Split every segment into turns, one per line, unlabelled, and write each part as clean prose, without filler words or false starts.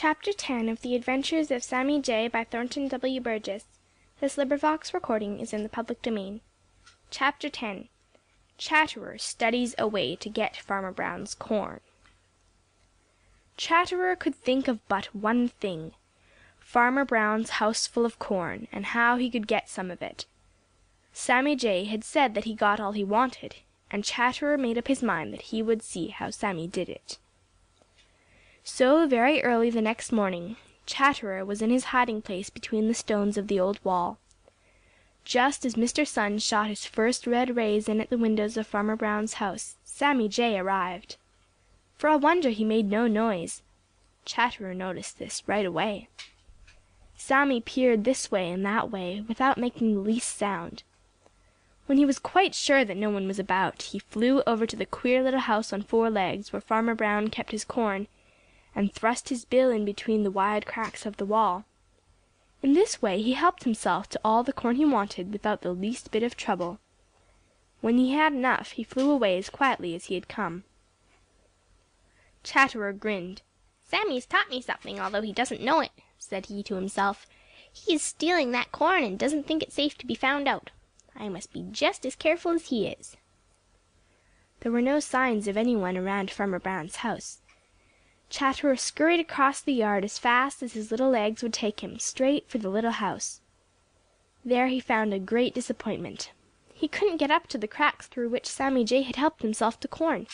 Chapter 10 of The Adventures of Sammy Jay by Thornton W. Burgess. Chapter 10 Chatterer Studies a Way to Get Farmer Brown's Corn. Chatterer could think of but one thing: Farmer Brown's house full of corn, and how he could get some of it. Sammy Jay had said that he got all he wanted, and Chatterer made up his mind that he would see how Sammy did it. So very early the next morning, Chatterer was in his hiding place between the stones of the old wall. Just as Mr. Sun shot his first red rays in at the windows of Farmer Brown's house, Sammy Jay arrived. For a wonder he made no noise. Chatterer noticed this right away. Sammy peered this way and that way without making the least sound. When he was quite sure that no one was about, he flew over to the queer little house on four legs where Farmer Brown kept his corn, and thrust his bill in between the wide cracks of the wall. In this way he helped himself to all the corn he wanted without the least bit of trouble. When he had enough, he flew away as quietly as he had come. Chatterer grinned.
"Sammy's taught me something, although he doesn't know it," said he to himself. "He is stealing that corn and doesn't think it safe to be found out. I must be just as careful as he is."
There were no signs of any one around Farmer Brown's house. Chatterer scurried across the yard as fast as his little legs would take him, straight for the little house. There he found a great disappointment. He couldn't get up to the cracks through which Sammy Jay had helped himself to corn.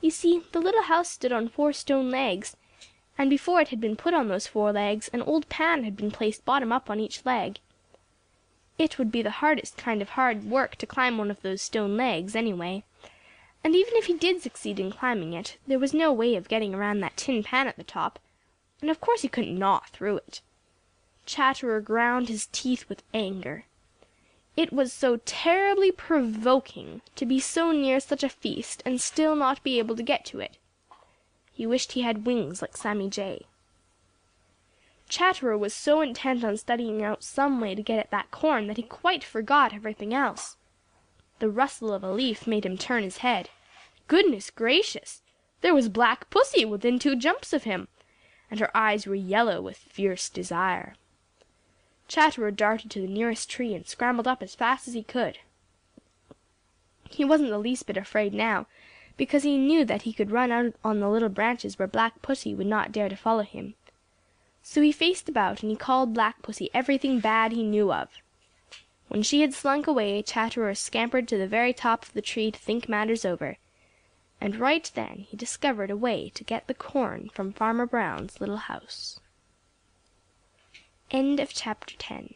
You see, the little house stood on four stone legs, and before it had been put on those four legs, an old pan had been placed bottom up on each leg. It would be the hardest kind of hard work to climb one of those stone legs, anyway. And even if he did succeed in climbing it, there was no way of getting around that tin pan at the top, and of course he couldn't gnaw through it. Chatterer ground his teeth with anger. It was so terribly provoking to be so near such a feast and still not be able to get to it. He wished he had wings like Sammy Jay. Chatterer was so intent on studying out some way to get at that corn that he quite forgot everything else. The rustle of a leaf made him turn his head. Goodness gracious! There was Black Pussy within 2 jumps of him, and her eyes were yellow with fierce desire. Chatterer darted to the nearest tree and scrambled up as fast as he could. He wasn't the least bit afraid now, because he knew that he could run out on the little branches where Black Pussy would not dare to follow him. So he faced about and he called Black Pussy everything bad he knew of. When she had slunk away, Chatterer scampered to the very top of the tree to think matters over, and right then he discovered a way to get the corn from Farmer Brown's little house. End of chapter 10.